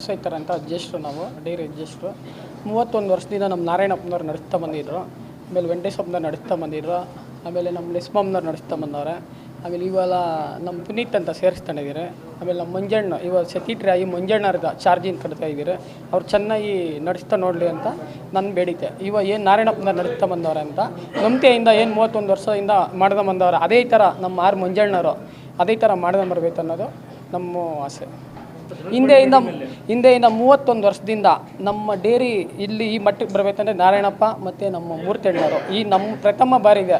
ಸೋಮಶೇಖರ್ ಅಂತ ಅಡ್ಜಸ್ಟ್ರು, ನಾವು ಡೈರಿ ಅಡ್ಜಸ್ಟ್ರು. 31 ವರ್ಷದಿಂದ ನಮ್ಮ ನಾರಾಯಣಪ್ಪನವ್ರು ನಡೆಸ್ತಾ ಬಂದಿದ್ರು. ಆಮೇಲೆ ವೆಂಕಟೇಶಪ್ಪನವ್ರು ನಡೆಸ್ತಾ ಬಂದಿದ್ರು. ಆಮೇಲೆ ನಮ್ಮ ಲೆಸ್ಮಮ್ಮನವ್ರು ನಡೆಸ್ತಾ ಬಂದವ್ರೆ. ಆಮೇಲೆ ಇವೆಲ್ಲ ನಮ್ಮ ಪುನೀತ್ ಅಂತ ಸೇರಿಸ್ಕೊಂಡಿದ್ದೀರಿ. ಆಮೇಲೆ ನಮ್ಮ ಮಂಜಣ್ಣ ಇವಾಗ ಸೆಕ್ರೆಟ್ರಿ ಆಗಿ ಮಂಜಣ್ಣರ್ಗ ಚಾರ್ಜಿನ ಕಟ್ತಾ ಇದ್ದೀರಿ. ಅವ್ರು ಚೆನ್ನಾಗಿ ನಡೆಸ್ತಾ ನೋಡಲಿ ಅಂತ ನನ್ನ ಬೇಡಿಕೆ. ಇವಾಗ ಏನು ನಾರಾಯಣಪ್ಪನ ನಡೆಸ್ತಾ ಬಂದವ್ರೆ ಅಂತ ನಂಬಿಕೆಯಿಂದ ಏನು 31 ವರ್ಷದಿಂದ ಮಾಡ್ದೆ ಬಂದವ್ರೆ, ಅದೇ ಥರ ನಮ್ಮ ಮಂಜಣ್ಣರು ಅದೇ ಥರ ಮಾಡ್ದೆ ಬರಬೇಕು ಅನ್ನೋದು ನಮ್ಮ ಆಸೆ. ಹಿಂದೆಯಿಂದ 31 ವರ್ಷದಿಂದ ನಮ್ಮ ಡೇರಿ ಇಲ್ಲಿ ಈ ಮಟ್ಟಕ್ಕೆ ಬರಬೇಕಂದ್ರೆ ನಾರಾಯಣಪ್ಪ ಮತ್ತು ನಮ್ಮ ಮೂರ್ತಣ್ಣರು ಈ ನಮ್ಮ ಪ್ರಥಮ ಬಾರಿಗೆ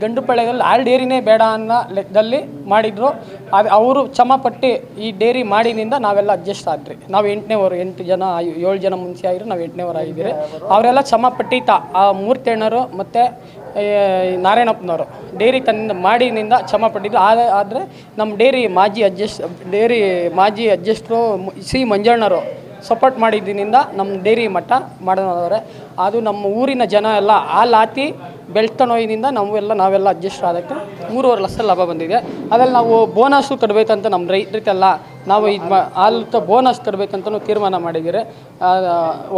ಗಂಡುಪಾಳ್ಯದಲ್ಲಿ ಆಲ್ ಡೇರಿನೇ ಬೇಡ ಅನ್ನೋ ಲೆಕ್ಕದಲ್ಲಿ ಮಾಡಿದ್ರು. ಅದು ಅವರು ಶ್ರಮಪಟ್ಟು ಈ ಡೇರಿ ಮಾಡಿದಿಂದ ನಾವೆಲ್ಲ ಅಡ್ಜಸ್ಟ್ ಆದ್ರಿ. ನಾವು 8 ಜನ 7 ಜನ ಮುಂಚೆ ಆಗಿದ್ರು, ನಾವು 8ನೇವರು ಆಗಿದ್ದೀರಿ. ಅವರೆಲ್ಲ ಶ್ರಮಪಟ್ಟಿತ ಆ ಮೂರ್ತಣ್ಣರು ಮತ್ತು ನಾರಾಯಣಪ್ಪನವರು ಡೇರಿ ತಂದು ಮಾಡಿನಿಂದ ಶ್ರಮಪಟ್ಟಿದ್ದು. ಆದರೆ ನಮ್ಮ ಡೇರಿ ಮಾಜಿ ಅಡ್ಜಸ್ಟ್ರು ಸಿ ಮಂಜಣ್ಣರು ಸಪೋರ್ಟ್ ಮಾಡಿದ್ದಿನಿಂದ ನಮ್ಮ ಡೇರಿ ಮಟ್ಟ ಮಾಡಿದವ್ರೆ. ಅದು ನಮ್ಮ ಊರಿನ ಜನ ಎಲ್ಲ ಹಾಲು ಹಾಕಿ ಬೆಳ್ತನೋಯ್ದಿಂದ ನಾವೆಲ್ಲ ಅಡ್ಜಸ್ಟ್ ಆದಕ್ಕೆ 3.5 ಲಕ್ಷ ಲಾಭ ಬಂದಿದೆ. ಅದ್ರಲ್ಲಿ ನಾವು ಬೋನಸ್ಸು ಕಟ್ಬೇಕಂತ ನಮ್ಮ ರೈತರಿಗೆಲ್ಲ ನಾವು ಹಾಲು ಬೋನಸ್ ಕಟ್ಬೇಕಂತಲೂ ತೀರ್ಮಾನ ಮಾಡಿದ್ದೀರಿ.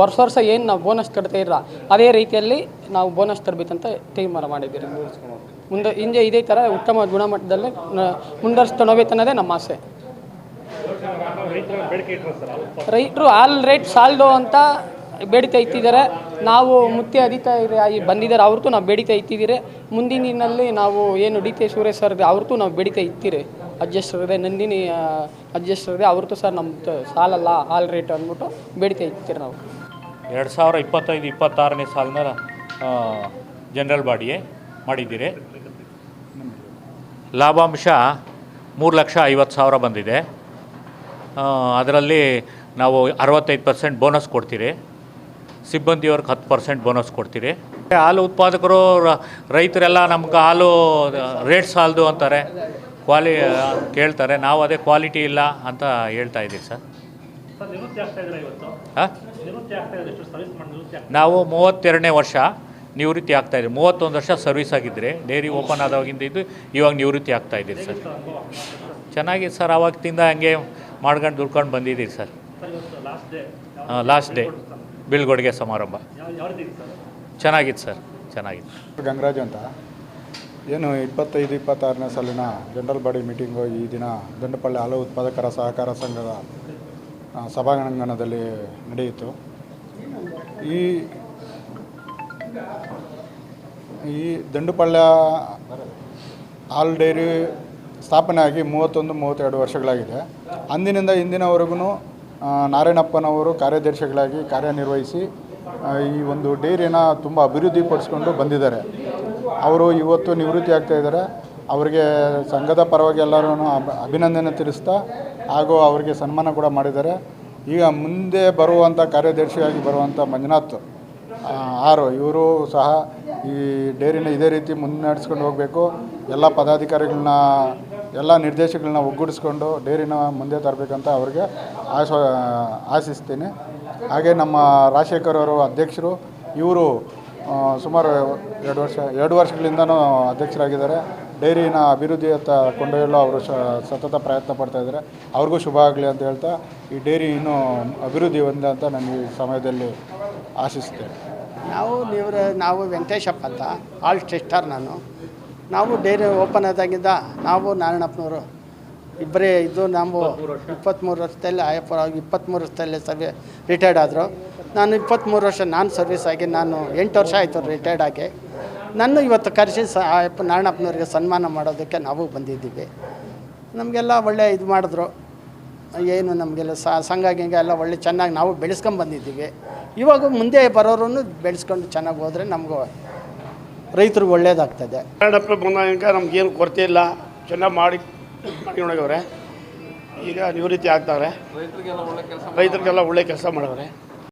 ವರ್ಷ ಏನು ನಾವು ಬೋನಸ್ ಕಟ್ತಾ ಇರ ಅದೇ ರೀತಿಯಲ್ಲಿ ನಾವು ಬೋನಸ್ ತರಬೇಕಂತ ತೀರ್ಮಾನ ಮಾಡಿದ್ದೀರಿ. ಹಿಂದೆ ಇದೇ ಥರ ಉತ್ತಮ ಗುಣಮಟ್ಟದಲ್ಲಿ ಮುಂದುವರಿಸ್ತಾ ಹೋಗ್ಬೇಕನ್ನೋದೇ ನಮ್ಮ ಆಸೆ. ರೈತರು ಹಾಲು ರೇಟ್ ಸಾಲದು ಅಂತ ಬೇಡಿಕೆ ಇಟ್ಟಿದ್ದಾರೆ. ನಾವು ಮುಖ್ಯ ಅಧಿಕಾರಿ ಬಂದಿದ್ದಾರೆ, ಅವ್ರದ್ದು ನಾವು ಬೇಡಿಕೆ ಇಟ್ಟಿದ್ದೀರಿ. ಮುಂದಿನ ದಿನದಲ್ಲಿ ನಾವು ಏನು ಡಿ.ಕೆ. ಸುರೇಶ್ ಸರ್ಗೆ ಅವ್ರದ್ದು ನಾವು ಬೇಡಿಕೆ ಇಟ್ಟಿರಿ. ಅಡ್ಜಸ್ಟ್ರದೆ ನಂದಿನಿ ಅಡ್ಜಸ್ಟ್ರದೆ ಅವ್ರದ್ದು ಸರ್ ನಮ್ದು ಸಾಲಲ್ಲ ಹಾಲು ರೇಟ್ ಅಂದ್ಬಿಟ್ಟು ಬೇಡಿಕೆ ಇಟ್ಟಿರಿ. ನಾವು 2025-26ನೇ ಸಾಲಿನ ಜನರಲ್ ಬಾಡಿಗೆ ಮಾಡಿದ್ದೀರಿ. ಲಾಭಾಂಶ 3,50,000 ಬಂದಿದೆ. ಅದರಲ್ಲಿ ನಾವು 65% ಬೋನಸ್ ಕೊಡ್ತೀರಿ. ಸಿಬ್ಬಂದಿಯವ್ರಿಗೆ 10% ಬೋನಸ್ ಕೊಡ್ತೀರಿ. ಹಾಲು ಉತ್ಪಾದಕರು ರೈತರೆಲ್ಲ ನಮ್ಗೆ ಹಾಲು ರೇಟ್ ಸಾಲದು ಅಂತಾರೆ, ಕೇಳ್ತಾರೆ. ನಾವು ಅದೇ ಕ್ವಾಲಿಟಿ ಇಲ್ಲ ಅಂತ ಹೇಳ್ತಾ ಇದ್ದೀವಿ ಸರ್. ನಾವು 32ನೇ ವರ್ಷ ನಿವೃತ್ತಿ ಆಗ್ತಾಯಿದ್ದೀವಿ. 31 ವರ್ಷ ಸರ್ವಿಸ್ ಆಗಿದ್ದರೆ ಡೈರಿ ಓಪನ್ ಆದಾಗಿಂದ ಇದ್ದು ಇವಾಗ ನಿವೃತ್ತಿ ಆಗ್ತಾಯಿದ್ದೀರಿ ಸರ್. ಚೆನ್ನಾಗಿದೆ ಸರ್, ಆವತ್ತಿಂದ ಹಂಗೆ ಮಾಡ್ಕೊಂಡು ದುಡ್ಕೊಂಡು ಬಂದಿದ್ದೀರಿ ಸರ್. ಲಾಸ್ಟ್ ಡೇ ಬೀಳ್ಕೊಡುಗೆ ಸಮಾರಂಭ ಚೆನ್ನಾಗಿತ್ತು ಸರ್, ಚೆನ್ನಾಗಿತ್ತು. ಗಂಗರಾಜು ಅಂತ ಏನು 25-26ನೇ ಸಾಲಿನ ಜನರಲ್ ಬಾಡಿ ಮೀಟಿಂಗು ಈ ದಿನ ದಂಡಪಳ್ಳಿ ಹಾಲು ಉತ್ಪಾದಕರ ಸಹಕಾರ ಸಂಘದ ಸಭಾಂಗಣದಲ್ಲಿ ನಡೆಯಿತು. ಈ ದಂಡುಪಳ್ಳ ಹಾಲು ಡೈರಿ ಸ್ಥಾಪನೆ ಆಗಿ 31-32 ವರ್ಷಗಳಾಗಿದೆ. ಅಂದಿನಿಂದ ಇಂದಿನವರೆಗೂ ನಾರಾಯಣಪ್ಪನವರು ಕಾರ್ಯದರ್ಶಿಗಳಾಗಿ ಕಾರ್ಯನಿರ್ವಹಿಸಿ ಈ ಒಂದು ಡೈರಿನ ತುಂಬ ಅಭಿವೃದ್ಧಿಪಡಿಸ್ಕೊಂಡು ಬಂದಿದ್ದಾರೆ. ಅವರು ಇವತ್ತು ನಿವೃತ್ತಿ ಆಗ್ತಾಯಿದ್ದಾರೆ. ಅವರಿಗೆ ಸಂಘದ ಪರವಾಗಿ ಎಲ್ಲರೂ ಅಭಿನಂದನೆ ತಿಳಿಸ್ತಾ ಹಾಗೂ ಅವರಿಗೆ ಸನ್ಮಾನ ಕೂಡ ಮಾಡಿದ್ದಾರೆ. ಈಗ ಮುಂದೆ ಬರುವಂಥ ಕಾರ್ಯದರ್ಶಿಯಾಗಿ ಬರುವಂಥ ಮಂಜುನಾಥ್ ಇವರು ಸಹ ಈ ಡೈರಿನ ಇದೇ ರೀತಿ ಮುನ್ನಡೆಸ್ಕೊಂಡು ಹೋಗಬೇಕು. ಎಲ್ಲ ಪದಾಧಿಕಾರಿಗಳನ್ನ ಎಲ್ಲ ನಿರ್ದೇಶಕಗಳನ್ನ ಒಗ್ಗೂಡಿಸ್ಕೊಂಡು ಡೈರಿನ ಮುಂದೆ ತರಬೇಕಂತ ಅವ್ರಿಗೆ ಆಶಿಸ್ತೀನಿ. ಹಾಗೆ ನಮ್ಮ ರಾಜಶೇಖರ್ ಅವರು ಅಧ್ಯಕ್ಷರು, ಇವರು ಸುಮಾರು 2 ವರ್ಷಗಳಿಂದನೂ ಅಧ್ಯಕ್ಷರಾಗಿದ್ದಾರೆ. ಡೈರಿನ ಅಭಿವೃದ್ಧಿಯತ್ತ ಕೊಂಡೊಯ್ಯಲು ಅವರು ಸತತ ಪ್ರಯತ್ನ ಪಡ್ತಾಯಿದ್ದಾರೆ. ಅವ್ರಿಗೂ ಶುಭ ಆಗಲಿ ಅಂತ ಹೇಳ್ತಾ ಈ ಡೈರಿ ಇನ್ನೂ ಅಭಿವೃದ್ಧಿ ಹೊಂದ ಅಂತ ನಾನು ಈ ಸಮಯದಲ್ಲಿ ಆಶಿಸ್ತೇನೆ. ನಾವು ವೆಂಕಟೇಶಪ್ಪ ಅಂತ ಆಲ್ ಟೆಸ್ಟರ್. ನಾವು ಡೈರಿ ಓಪನ್ ಆದಾಗಿಂದ ನಾವು ನಾರಾಯಣಪ್ಪನವರು ಇಬ್ಬರೇ ಇದ್ದು ನಾವು 23 ವರ್ಷದಲ್ಲಿ 23 ವರ್ಷದಲ್ಲಿ ರಿಟೈರ್ಡ್ ಆದರು. ನಾನು 23 ವರ್ಷ ಸರ್ವಿಸ್ ಆಗಿ ನಾನು 8 ವರ್ಷ ಆಯಿತು ರಿಟೈರ್ಡ್ ಆಗಿ. ನಾನು ಇವತ್ತು ಕರೆಸಿ ನಾರಾಯಣಪ್ಪನವ್ರಿಗೆ ಸನ್ಮಾನ ಮಾಡೋದಕ್ಕೆ ನಾವು ಬಂದಿದ್ದೀವಿ. ನಮಗೆಲ್ಲ ಒಳ್ಳೆ ಇದು ಮಾಡಿದ್ರು. ಏನು ನಮಗೆಲ್ಲ ಸಂಘ ಎಲ್ಲ ಒಳ್ಳೆ ಚೆನ್ನಾಗಿ ನಾವು ಬೆಳೆಸ್ಕೊಂಡು ಬಂದಿದ್ದೀವಿ. ಇವಾಗ ಮುಂದೆ ಬರೋರು ಬೆಳೆಸ್ಕೊಂಡು ಚೆನ್ನಾಗಿ ಹೋದರೆ ನಮಗೂ ರೈತರಿಗೆ ಒಳ್ಳೇದಾಗ್ತದೆ. ನಾರಾಯಣಪ್ಪ ಬಂದಾಗ ನಮಗೇನು ಕೊರತೆ ಇಲ್ಲ, ಚೆನ್ನಾಗಿ ಮಾಡಿಕೊಂಡೋಗವ್ರೆ. ಈಗ ನಿವೃತ್ತಿ ಆಗ್ತಾರೆ, ರೈತರಿಗೆಲ್ಲ ಒಳ್ಳೆ ಕೆಲಸ ಮಾಡವ್ರೆ.